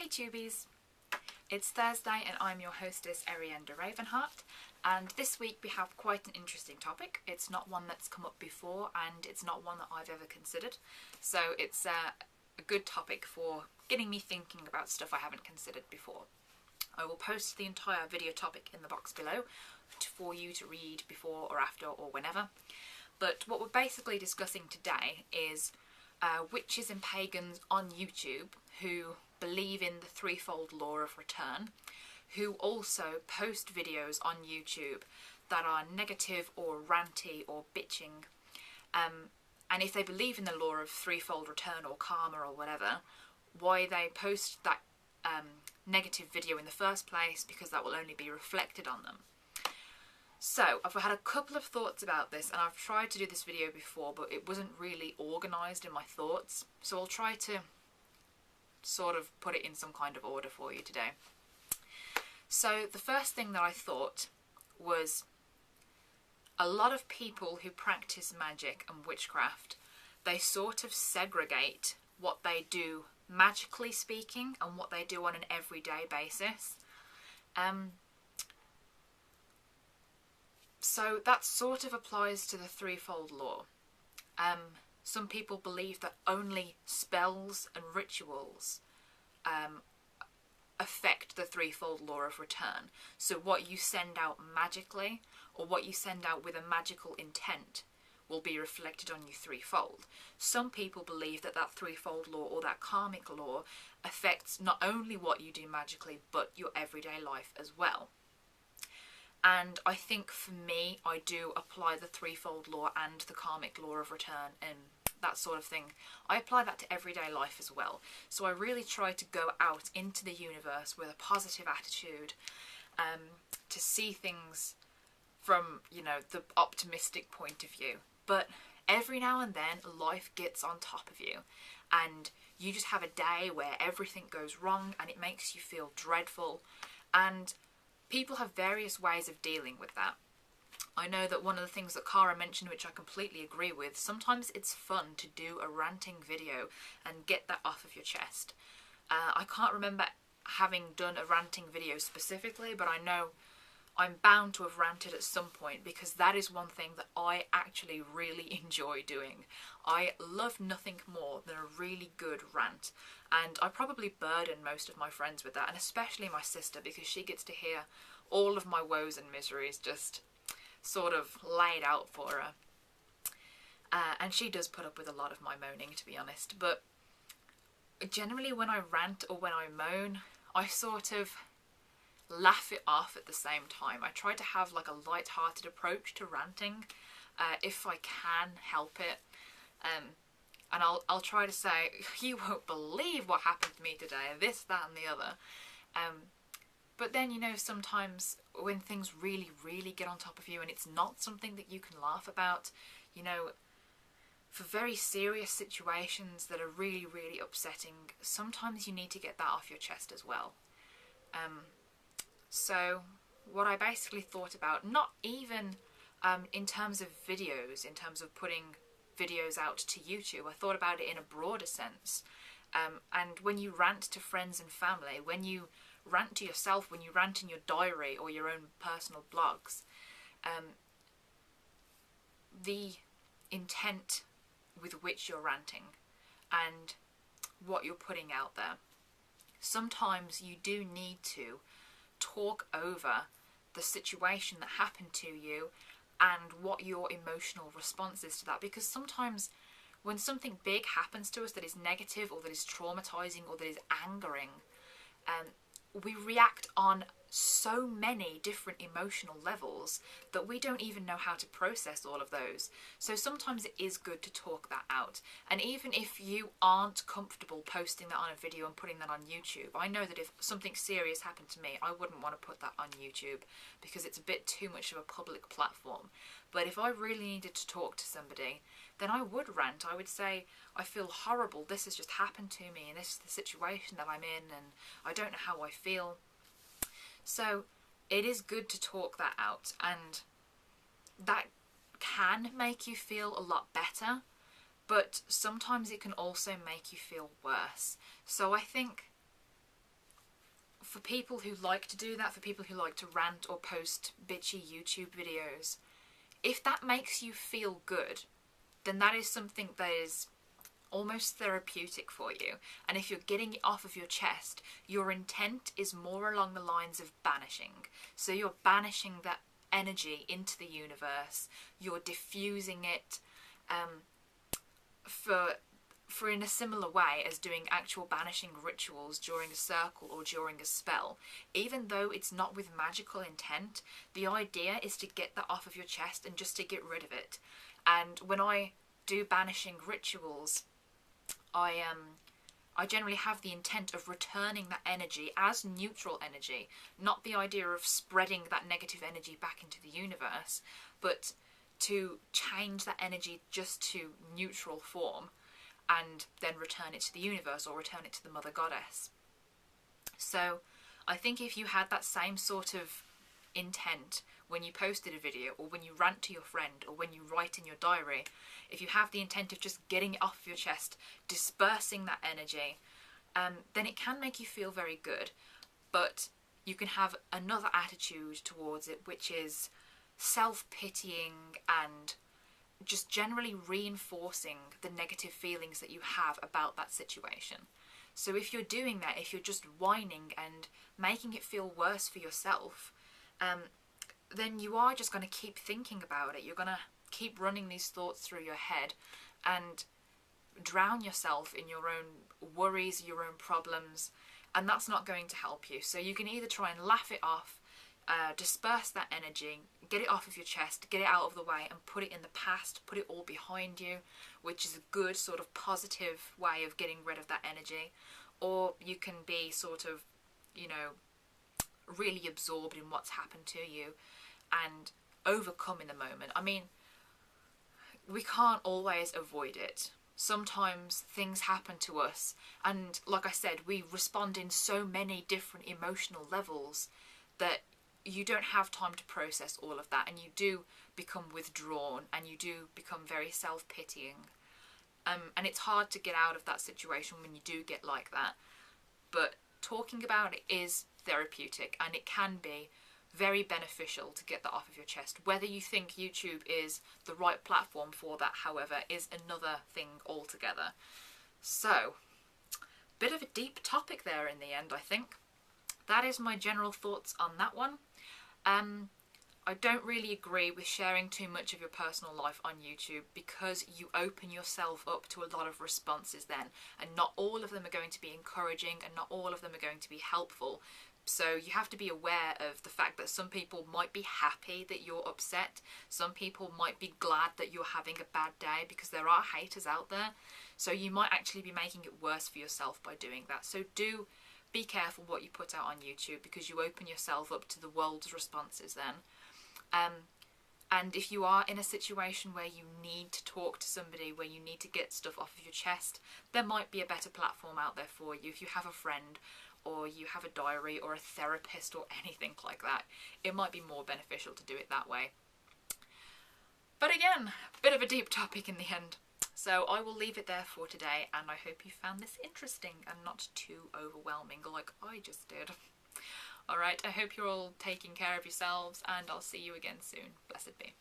Hi Tubies! It's Thursday and I'm your hostess Arienda Ravenheart, and this week we have quite an interesting topic. It's not one that's come up before and it's not one that I've ever considered, so it's a good topic for getting me thinking about stuff I haven't considered before. I will post the entire video topic in the box below for you to read before or after or whenever. But what we're basically discussing today is witches and pagans on YouTube who believe in the threefold law of return, who also post videos on YouTube that are negative or ranty or bitching. And if they believe in the law of threefold return or karma or whatever, why they post that negative video in the first place, because that will only be reflected on them. So I've had a couple of thoughts about this, and I've tried to do this video before but it wasn't really organised in my thoughts, so I'll try to sort of put it in some kind of order for you today. So the first thing that I thought was, a lot of people who practice magic and witchcraft, they sort of segregate what they do magically speaking and what they do on an everyday basis. So that sort of applies to the threefold law. Some people believe that only spells and rituals affect the threefold law of return. So what you send out magically, or what you send out with a magical intent, will be reflected on you threefold. Some people believe that that threefold law or that karmic law affects not only what you do magically but your everyday life as well. And I think for me, I do apply the threefold law and the karmic law of return and that sort of thing. I apply that to everyday life as well. So I really try to go out into the universe with a positive attitude, to see things from, you know, the optimistic point of view. But every now and then life gets on top of you and you just have a day where everything goes wrong and it makes you feel dreadful, and people have various ways of dealing with that. I know that one of the things that Cara mentioned, which I completely agree with, sometimes it's fun to do a ranting video and get that off of your chest. I can't remember having done a ranting video specifically, but I know I'm bound to have ranted at some point, because that is one thing that I actually really enjoy doing. I love nothing more than a really good rant, and I probably burden most of my friends with that, and especially my sister, because she gets to hear all of my woes and miseries just sort of laid out for her. And she does put up with a lot of my moaning, to be honest, but generally when I rant or when I moan, I sort of laugh it off at the same time. I try to have like a light-hearted approach to ranting, if I can help it. And I'll try to say, you won't believe what happened to me today, this, that and the other. But then, you know, sometimes when things really, really get on top of you and it's not something that you can laugh about, you know, for very serious situations that are really, really upsetting, sometimes you need to get that off your chest as well. So what I basically thought about, not even in terms of videos, in terms of putting videos out to YouTube, I thought about it in a broader sense. And when you rant to friends and family, when you rant to yourself, when you rant in your diary or your own personal blogs, the intent with which you're ranting and what you're putting out there, sometimes you do need to talk over the situation that happened to you and what your emotional response is to that, because sometimes when something big happens to us that is negative or that is traumatizing or that is angering, we react on so many different emotional levels that we don't even know how to process all of those. So sometimes it is good to talk that out. And even if you aren't comfortable posting that on a video and putting that on YouTube, I know that if something serious happened to me, I wouldn't want to put that on YouTube because it's a bit too much of a public platform. But if I really needed to talk to somebody, then I would rant. I would say, I feel horrible, this has just happened to me and this is the situation that I'm in and I don't know how I feel. So it is good to talk that out, and that can make you feel a lot better, but sometimes it can also make you feel worse. So I think for people who like to do that, for people who like to rant or post bitchy YouTube videos, if that makes you feel good, then that is something that is almost therapeutic for you. And if you're getting it off of your chest, your intent is more along the lines of banishing. So you're banishing that energy into the universe, you're diffusing it, for in a similar way as doing actual banishing rituals during a circle or during a spell. Even though it's not with magical intent, the idea is to get that off of your chest and just to get rid of it. And when I do banishing rituals, I generally have the intent of returning that energy as neutral energy, not the idea of spreading that negative energy back into the universe, but to change that energy just to neutral form and then return it to the universe or return it to the Mother Goddess. So I think if you had that same sort of intent when you posted a video, or when you rant to your friend, or when you write in your diary, if you have the intent of just getting it off your chest, dispersing that energy, then it can make you feel very good. But you can have another attitude towards it, which is self-pitying and just generally reinforcing the negative feelings that you have about that situation. So if you're doing that, if you're just whining and making it feel worse for yourself, then you are just going to keep thinking about it. You're going to keep running these thoughts through your head and drown yourself in your own worries, your own problems, and that's not going to help you. So you can either try and laugh it off, disperse that energy, get it off of your chest, get it out of the way and put it in the past, put it all behind you, which is a good sort of positive way of getting rid of that energy. Or you can be sort of, you know, really absorbed in what's happened to you and overcome in the moment. I mean, we can't always avoid it. Sometimes things happen to us, and like I said, we respond in so many different emotional levels that you don't have time to process all of that, and you do become withdrawn and you do become very self-pitying. And it's hard to get out of that situation when you do get like that. But talking about it is therapeutic, and it can be very beneficial to get that off of your chest. Whether you think YouTube is the right platform for that, however, is another thing altogether. So, bit of a deep topic there in the end, I think. That is my general thoughts on that one. I don't really agree with sharing too much of your personal life on YouTube, because you open yourself up to a lot of responses then, and not all of them are going to be encouraging and not all of them are going to be helpful. So you have to be aware of the fact that some people might be happy that you're upset, some people might be glad that you're having a bad day, because there are haters out there. So you might actually be making it worse for yourself by doing that. So do be careful what you put out on YouTube, because you open yourself up to the world's responses then. And if you are in a situation where you need to talk to somebody, where you need to get stuff off of your chest, there might be a better platform out there for you. If you have a friend, or you have a diary, or a therapist, or anything like that, it might be more beneficial to do it that way. But again, a bit of a deep topic in the end. So I will leave it there for today, and I hope you found this interesting and not too overwhelming like I just did. Alright, I hope you're all taking care of yourselves, and I'll see you again soon. Blessed be.